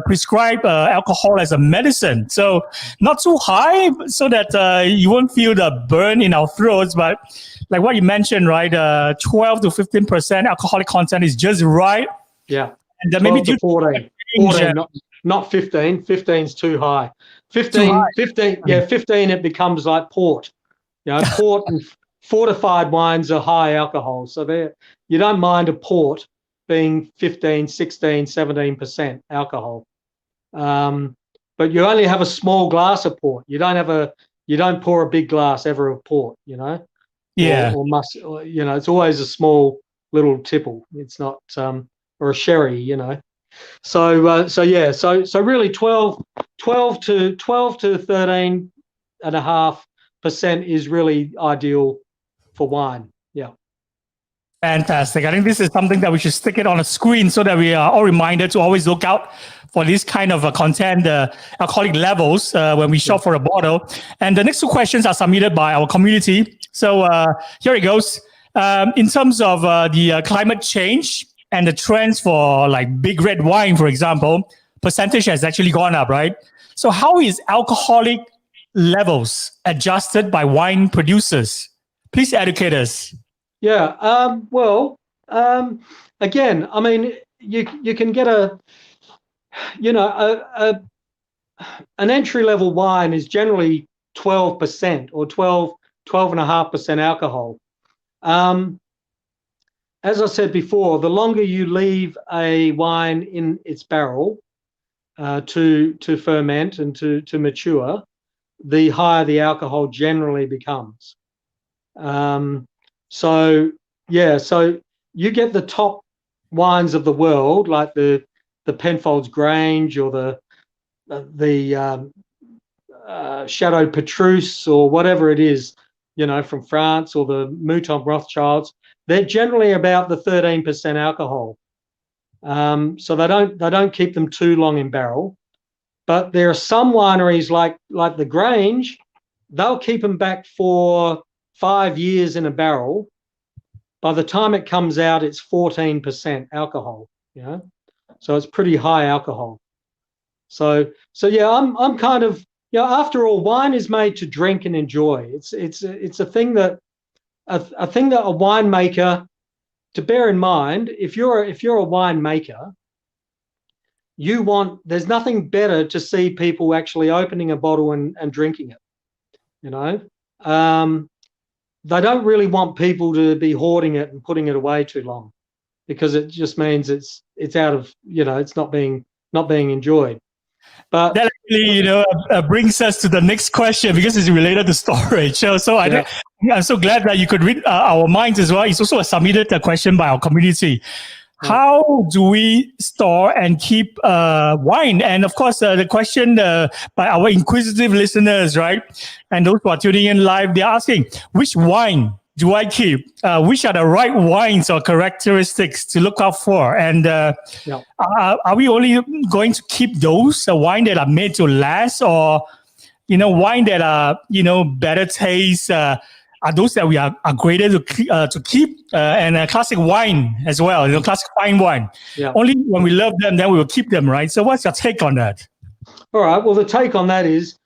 prescribe alcohol as a medicine. So not too high, so that you won't feel the burn in our throats, but like what you mentioned, right? 12 to 15% alcoholic content is just right. Yeah. And then maybe 14, not 15. 15 is too high. 15, it becomes like port. Port and fortified wines are high alcohol. So you don't mind a port being 15, 16, 17% alcohol. But you only have a small glass of port. You don't have you don't pour a big glass ever of port, Yeah. or it's always a small little tipple. It's not or a sherry, So really 12 to 13.5% is really ideal for wine. Yeah. Fantastic. I think this is something that we should stick it on a screen so that we are all reminded to always look out for this kind of content, alcoholic levels when we shop for a bottle. And the next two questions are submitted by our community. So here it goes. In terms of the climate change and the trends for like big red wine, for example, percentage has actually gone up, right? So how is alcoholic levels adjusted by wine producers? Please educate us. Yeah. Again, I mean, you can get an entry level wine is generally 12% or 12.5% alcohol. As I said before, the longer you leave a wine in its barrel to ferment and to mature, the higher the alcohol generally becomes. So you get the top wines of the world, like the Penfolds Grange or the Chateau Petrus or whatever it is, from France, or the Mouton Rothschilds. They're generally about the 13% alcohol. So they don't keep them too long in barrel. But there are some wineries like the Grange, they'll keep them back for 5 years in a barrel. By the time it comes out, it's 14% alcohol. So it's pretty high alcohol. So yeah, I'm kind of, after all, wine is made to drink and enjoy. It's a thing that a winemaker, to bear in mind, if you're a winemaker, there's nothing better to see people actually opening a bottle and drinking it. They don't really want people to be hoarding it and putting it away too long, because it just means it's out of, it's not being enjoyed. But that actually, brings us to the next question, because it's related to storage. So I'm so glad that you could read our minds as well. It's also submitted a question by our community. How do we store and keep wine? And of course, the question by our inquisitive listeners, right? And those who are tuning in live, they're asking, which wine do I keep? Which are the right wines or characteristics to look out for? And are we only going to keep those wine that are made to last, or wine that are better taste? Are those that we are graded to keep, and classic wine as well, classic fine wine. Yeah. Only when we love them, then we will keep them, right? So what's your take on that? All right. Well, the take on that is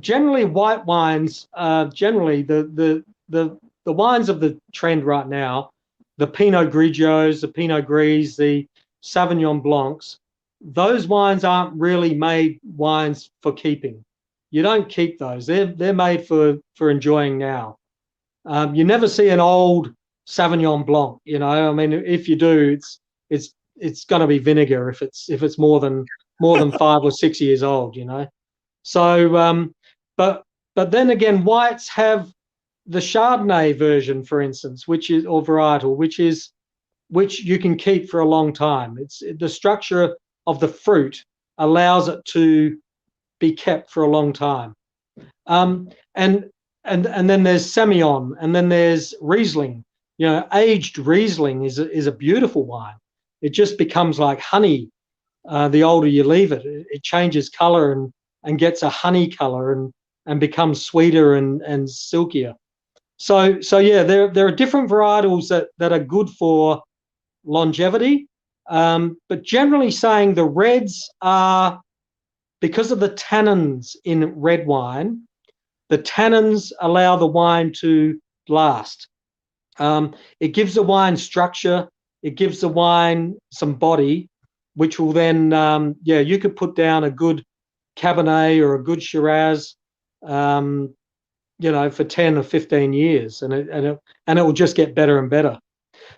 generally white wines. Generally, the wines of the trend right now, the Pinot Grigios, the Pinot Gris, the Sauvignon Blancs, those wines aren't really made wines for keeping. You don't keep those. They're made for enjoying now. You never see an old Sauvignon Blanc. I mean, if you do, it's going to be vinegar if it's more than 5 or 6 years old. So, but then again, whites have the Chardonnay version, for instance, which you can keep for a long time. It's the structure of the fruit allows it to be kept for a long time. And then there's Semillon, and then there's Riesling. Aged Riesling is a beautiful wine. It just becomes like honey. The older you leave it, it changes color and gets a honey color and becomes sweeter and silkier. So yeah, there are different varietals that are good for longevity. But generally saying the reds are, because of the tannins in red wine, the tannins allow the wine to last. It gives the wine structure. It gives the wine some body, which will then, you could put down a good Cabernet or a good Shiraz, for 10 or 15 years, and it will just get better and better.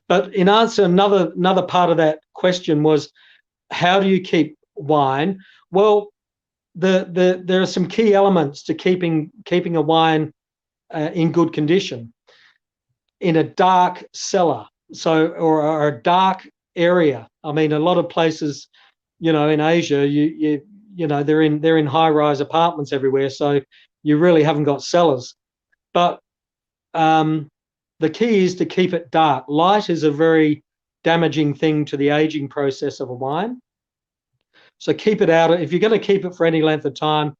But in answer, another part of that question was, how do you keep wine? Well, there are some key elements to keeping a wine in good condition in a dark cellar, or a dark area. I mean, a lot of places, in Asia, they're in high-rise apartments everywhere, so you really haven't got cellars. But the key is to keep it dark. Light is a very damaging thing to the aging process of a wine. So keep it out. If you're going to keep it for any length of time,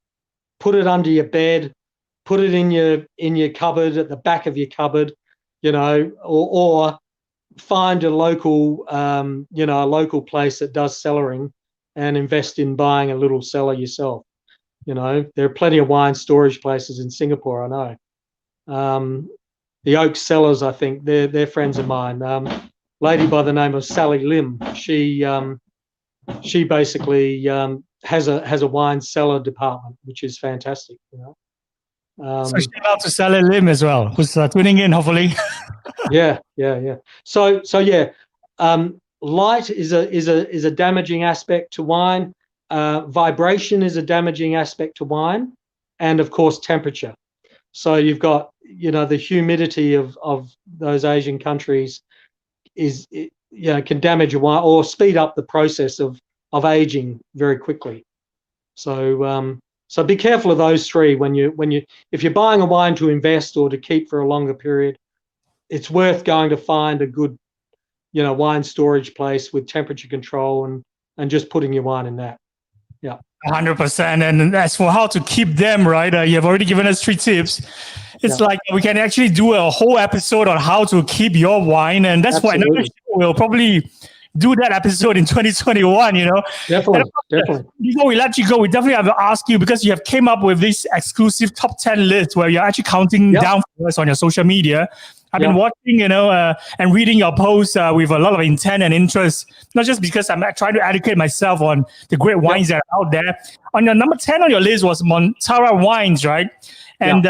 put it under your bed, put it in your cupboard, at the back of your cupboard, or find a local place that does cellaring and invest in buying a little cellar yourself. There are plenty of wine storage places in Singapore, I know. The Oak Cellars, I think, they're friends of mine. Lady by the name of Sally Lim, she basically has a wine cellar department, which is fantastic. So shout out to Sally Lim as well, who's tuning in, hopefully. Yeah. So yeah, light is a damaging aspect to wine. Vibration is a damaging aspect to wine, and of course temperature. So you've got, the humidity of those Asian countries can damage a wine or speed up the process of aging very quickly. So be careful of those three if you're buying a wine to invest or to keep for a longer period. It's worth going to find a good, wine storage place with temperature control and just putting your wine in that. Yeah. 100%. And as for how to keep them, right, you have already given us 3 tips. It's like we can actually do a whole episode on how to keep your wine. And that's why we'll probably do that episode in 2021, Definitely. Before we let you go, we definitely have to ask you, because you have came up with this exclusive top 10 list where you're actually counting down for us on your social media. I've been watching, and reading your posts with a lot of intent and interest, not just because I'm trying to educate myself on the great wines that are out there. On your number 10 on your list was Montara wines, right? And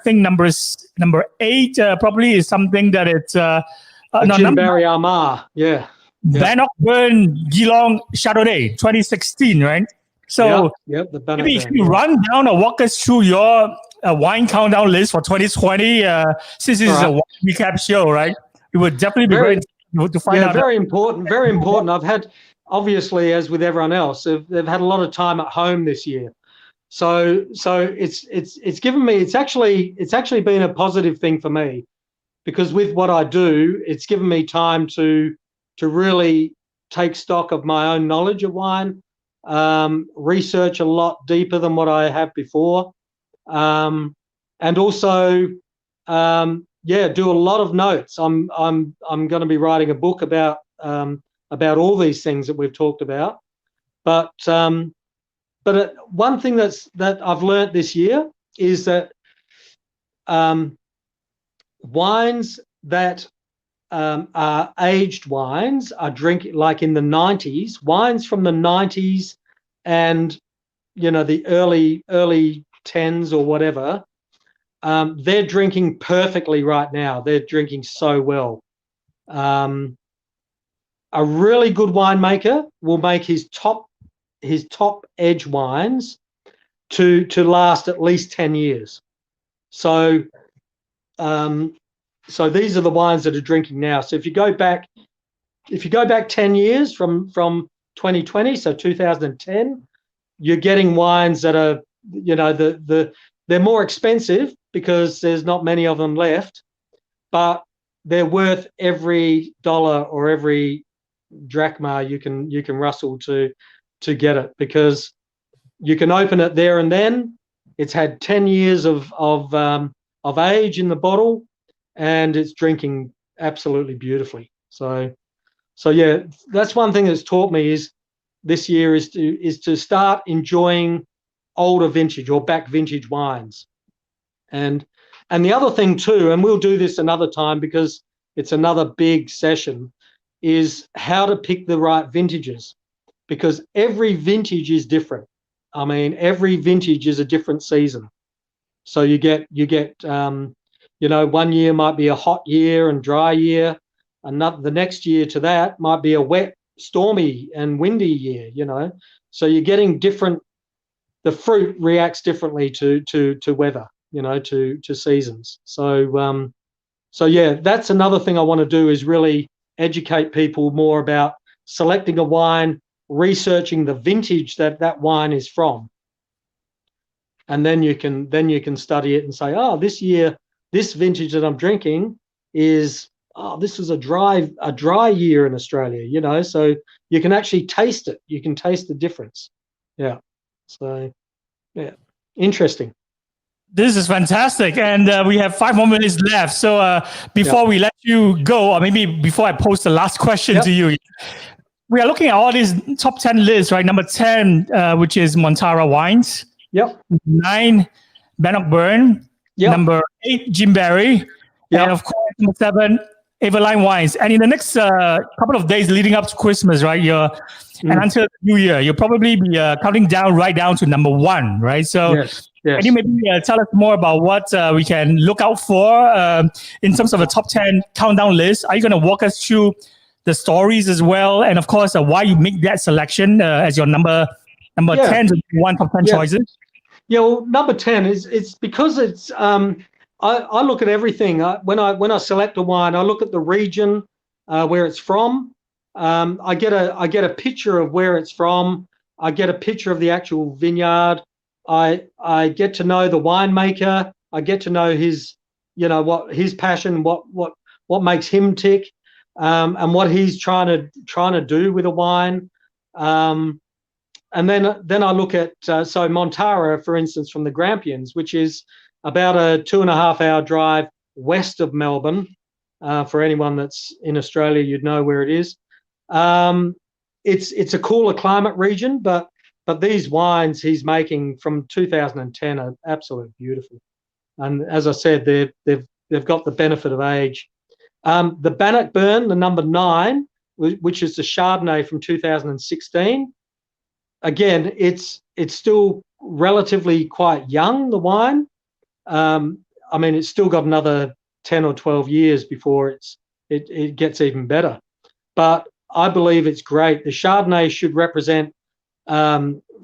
number 8 probably is something that it's Barry Armagh, Bannockburn Geelong Chardonnay 2016, right? So maybe if you run down or walk us through your wine countdown list for 2020, since this is a wine recap show, right? It would definitely be great to find out. Very important. I've had, obviously, as with everyone else, they've had a lot of time at home this year. So it's given me, it's actually been a positive thing for me, because with what I do, it's given me time to really take stock of my own knowledge of wine, research a lot deeper than what I have before, and also do a lot of notes. I'm going to be writing a book about all these things that we've talked about, but one thing that I've learnt this year is that wines that are aged wines are drinking, like in the 90s, wines from the 90s and the early 10s or whatever, they're drinking perfectly right now. They're drinking so well. A really good winemaker will make his top edge wines to last at least 10 years. So these are the wines that are drinking now. So if you go back 10 years from 2020, so 2010, you're getting wines that are, they're more expensive because there's not many of them left, but they're worth every dollar or every drachma you can rustle to get it, because you can open it there and then. It's had 10 years of age in the bottle, and it's drinking absolutely beautifully. So yeah, that's one thing that's taught me is this year is to start enjoying older vintage or back vintage wines. And the other thing too, and we'll do this another time because it's another big session, is how to pick the right vintages, because every vintage is different. I mean, every vintage is a different season. So you get one year might be a hot year and dry year. The next year to that might be a wet, stormy and windy year, So you're getting different the fruit reacts differently to weather, to seasons. So yeah, that's another thing I want to do, is really educate people more about selecting a wine, researching the vintage that wine is from, and then you can study it and say, oh, this year, this vintage that I'm drinking is, this was a dry year in Australia, so you can actually taste it. You can taste the difference. Yeah. So yeah, interesting. This is fantastic. And we have 5 more minutes left. So before we let you go, or maybe before I pose the last question to you, we are looking at all these top 10 lists, right? Number 10, which is Montara wines. Yep. 9, Bannockburn. Yep. Number 8, Jim Barry. Yep. And of course, number 7, Everline wines. And in the next couple of days leading up to Christmas, right? And until the New Year, you'll probably be counting down right down to number 1, right? So yes. Can you maybe tell us more about what we can look out for in terms of a top 10 countdown list? Are you going to walk us through the stories as well? And of course, why you make that selection as your number 10 to 1 top 10 choices? Yeah, well, number 10 it's because it's I look at everything. When I select a wine, I look at the region where it's from. I get a picture of where it's from. I get a picture of the actual vineyard. I get to know the winemaker. I get to know his, what his passion, what makes him tick, and what he's trying to do with a wine. And then I look at so Montara, for instance, from the Grampians, which is about a 2.5-hour drive west of Melbourne. For anyone that's in Australia, you'd know where it is. It's a cooler climate region, but these wines he's making from 2010 are absolutely beautiful. And as I said, they've got the benefit of age. The Bannockburn, the number 9, which is the Chardonnay from 2016. Again, it's still relatively quite young, the wine. I mean, it's still got another 10 or 12 years before it gets even better. But I believe it's great. The Chardonnay should represent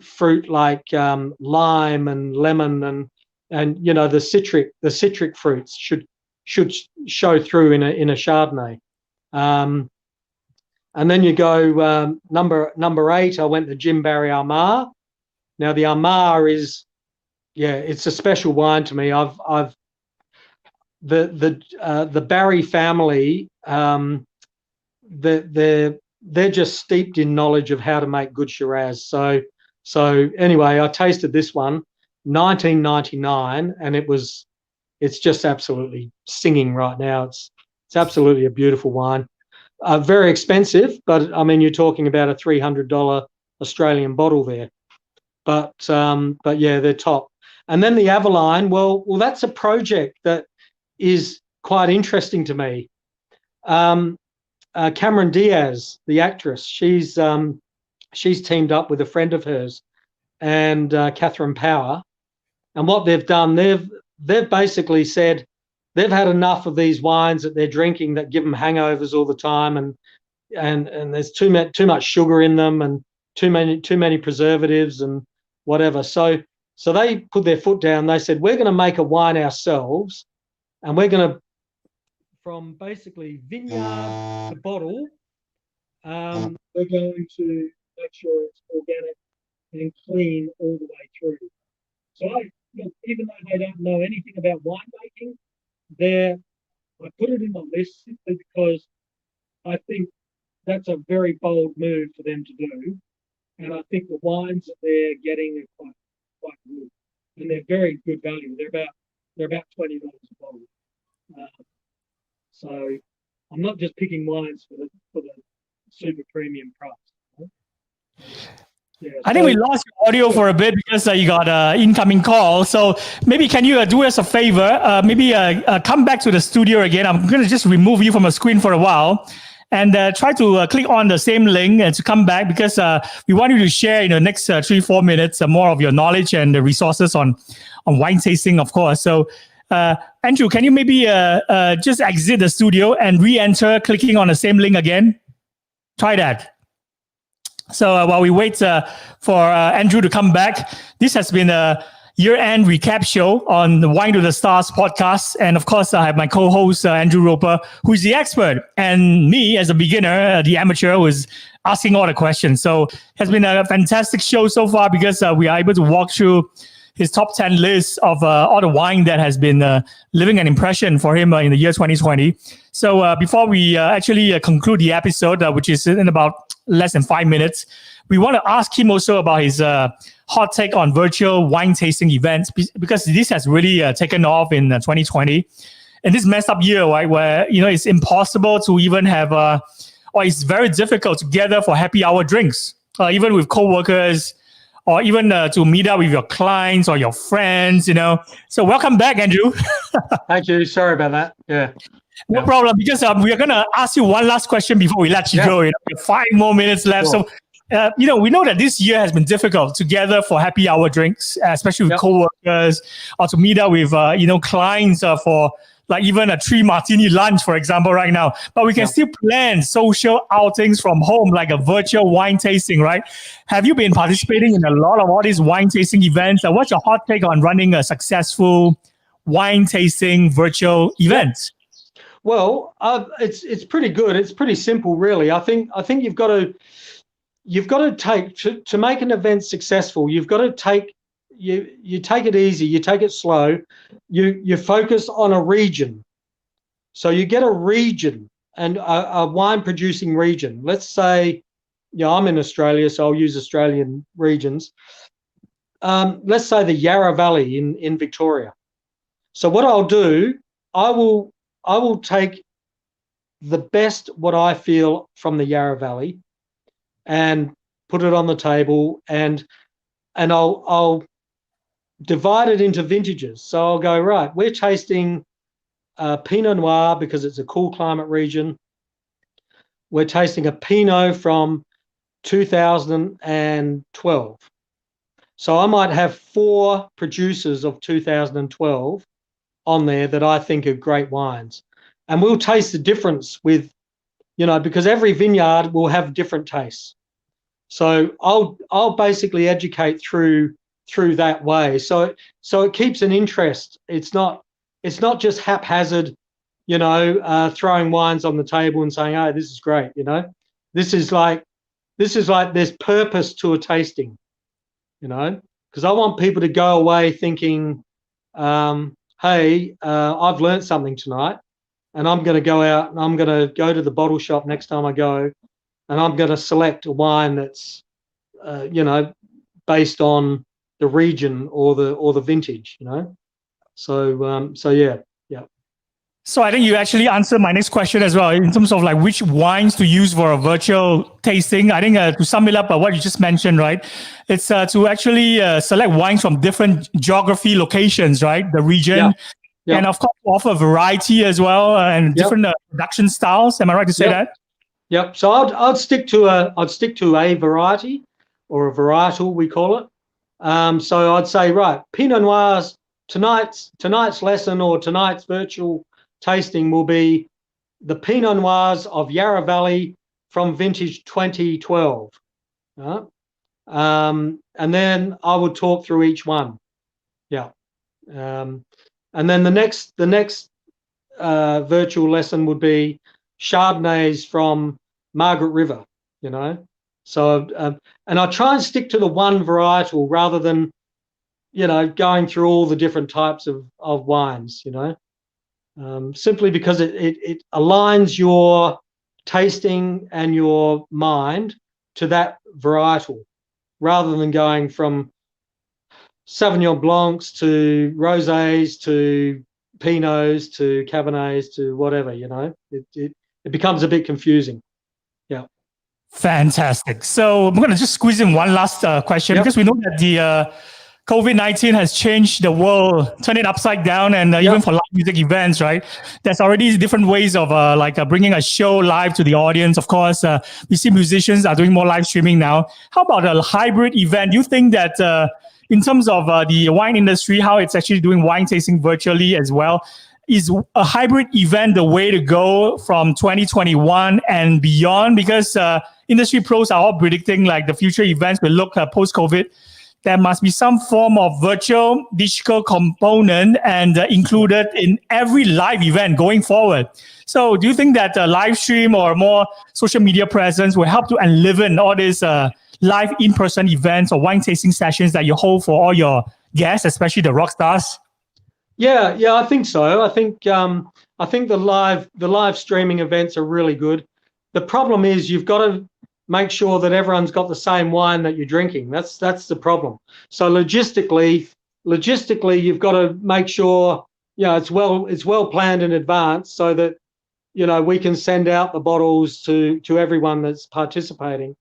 fruit like lime and lemon and the citric fruits should show through in a Chardonnay. And then you go number 8. I went to Jim Barry Armagh. Now the Armagh is, it's a special wine to me. The Barry family, they're just steeped in knowledge of how to make good Shiraz. So anyway, I tasted this one, 1999, and it's just absolutely singing right now. It's absolutely a beautiful wine. Very expensive, but I mean, you're talking about a $300 Australian bottle there. But yeah, they're top. And then the Aveline, well, that's a project that is quite interesting to me. Cameron Diaz, the actress, she's teamed up with a friend of hers, and Catherine Power. And what they've done, they've basically said they've had enough of these wines that they're drinking that give them hangovers all the time, and there's too much sugar in them and too many preservatives and whatever. So they put their foot down. They said, we're going to make a wine ourselves, and we're going to, from basically vineyard to bottle, we're going to make sure it's organic and clean all the way through. So even though they don't know anything about winemaking, I put it in the list simply because I think that's a very bold move for them to do, and I think the wines that they're getting are quite good, and they're very good value. They're about $20 a bottle. So I'm not just picking wines for the super premium price. Yeah, I think we lost your audio for a bit because you got an incoming call. So maybe can you do us a favor? Maybe come back to the studio again. I'm going to just remove you from the screen for a while and try to click on the same link and to come back, because we want you to share in the next 3-4 minutes more of your knowledge and the resources on wine tasting, of course. So Andrew, can you maybe just exit the studio and re-enter clicking on the same link again? Try that. So while we wait for Andrew to come back, this has been a year-end recap show on the Wine to the Stars podcast. And of course, I have my co-host, Andrew Roper, who is the expert, and me as a beginner, the amateur, who is asking all the questions. So it has been a fantastic show so far because we are able to walk through his top 10 list of all the wine that has been leaving an impression for him in the year 2020. So before we actually conclude the episode, which is in about less than 5 minutes, we want to ask him also about his hot take on virtual wine tasting events, because this has really taken off in 2020. And this messed up year, right, where it's impossible to even have, or it's very difficult to gather for happy hour drinks, even with coworkers, or even to meet up with your clients or your friends, So welcome back, Andrew. Thank you. Sorry about that. Yeah. No problem, because we are going to ask you one last question before we let you go. We have 5 more minutes left. Sure. So, we know that this year has been difficult to gather for happy hour drinks, especially with coworkers, or to meet up with, clients for like even a 3 martini lunch, for example, right now. But we can still plan social outings from home, like a virtual wine tasting, right? Have you been participating in a lot of all these wine tasting events? What's your hot take on running a successful wine tasting virtual event? Well, it's pretty good. It's pretty simple, really. I think you've got to take to make an event successful. You've got to take you take it easy. You take it slow. You focus on a region. So you get a region and a wine producing region. Let's say, I'm in Australia, so I'll use Australian regions. Let's say the Yarra Valley in Victoria. So what I'll do, I will take the best what I feel from the Yarra Valley and put it on the table, and I'll divide it into vintages. So I'll go, right, we're tasting Pinot Noir because it's a cool climate region. We're tasting a Pinot from 2012. So I might have 4 producers of 2012 on there that I think are great wines. And we'll taste the difference with, because every vineyard will have different tastes. So I'll basically educate through that way. So it keeps an interest. It's not just haphazard, throwing wines on the table and saying, "Oh, this is great," This is like there's purpose to a tasting, because I want people to go away thinking, hey, I've learned something tonight, and I'm going to go out and I'm going to go to the bottle shop next time I go, and I'm going to select a wine that's, based on the region or the vintage, So yeah. So I think you actually answered my next question as well in terms of like which wines to use for a virtual tasting. I think to sum it up, what you just mentioned, right? It's to actually select wines from different geography locations, right? The region, and of course offer variety as well and different production styles. Am I right to say that? Yep. So I'd stick to a variety, or a varietal we call it. So I'd say, right, Pinot Noirs, tonight's lesson or tonight's virtual tasting will be the Pinot Noirs of Yarra Valley from vintage 2012. And then I would talk through each one. Yeah. And then the next virtual lesson would be Chardonnays from Margaret River, So, and I try and stick to the one varietal rather than, going through all the different types of wines, simply because it aligns your tasting and your mind to that varietal, rather than going from Sauvignon Blancs to Rosés to Pinots to Cabernets to whatever, it becomes a bit confusing. Yeah. Fantastic. So I'm going to just squeeze in one last question, because we know that the COVID-19 has changed the world, turned it upside down, and even for live music events, right? There's already different ways of bringing a show live to the audience. Of course, we see musicians are doing more live streaming now. How about a hybrid event? Do you think that in terms of the wine industry, how it's actually doing wine tasting virtually as well, is a hybrid event the way to go from 2021 and beyond? Because industry pros are all predicting like the future events will look post-COVID. There must be some form of virtual digital component and included in every live event going forward. So do you think that live stream or more social media presence will help to enliven all these live in-person events or wine tasting sessions that you hold for all your guests, especially the rock stars? Yeah, I think so. I think the live streaming events are really good. The problem is you've got to make sure that everyone's got the same wine that you're drinking. That's the problem. So logistically, you've got to make sure it's well planned in advance so that we can send out the bottles to everyone that's participating.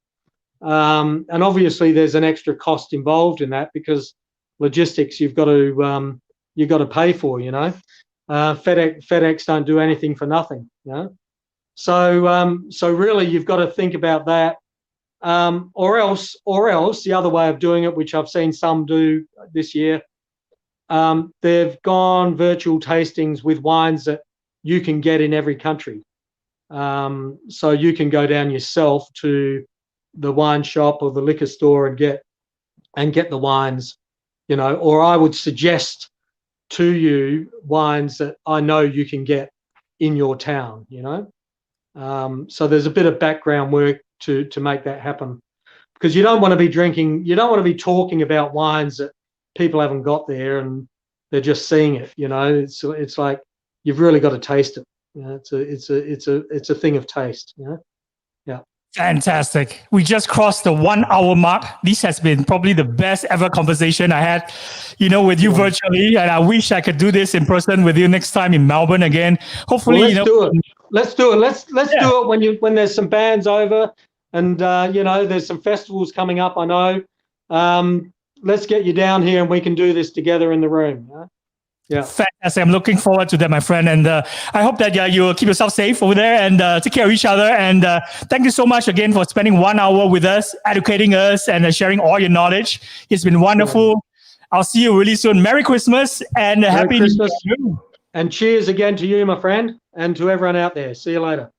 And obviously, there's an extra cost involved in that because logistics you've got to pay for. FedEx don't do anything for nothing. So really, you've got to think about that, or else the other way of doing it, which I've seen some do this year, they've gone virtual tastings with wines that you can get in every country. So you can go down yourself to the wine shop or the liquor store and get the wines, or I would suggest to you wines that I know you can get in your town. So there's a bit of background work to make that happen, because you don't want to be talking about wines that people haven't got there and they're just seeing it. It's like you've really got to taste it. It's a thing of taste. Yeah. Fantastic. We just crossed the 1 hour mark. This has been probably the best ever conversation I had, with you virtually. And I wish I could do this in person with you next time in Melbourne again. Hopefully, Let's do it. Let's do it when there's some bands over and there's some festivals coming up. I know. Let's get you down here and we can do this together in the room. Yeah. Fantastic. I'm looking forward to that, my friend. And I hope that you will keep yourself safe over there and take care of each other. And thank you so much again for spending 1 hour with us, educating us and sharing all your knowledge. It's been wonderful. Sure. I'll see you really soon. Merry Christmas and Happy Christmas. New Year. And cheers again to you, my friend, and to everyone out there. See you later.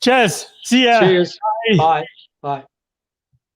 Cheers. See ya. Cheers. Bye. Bye.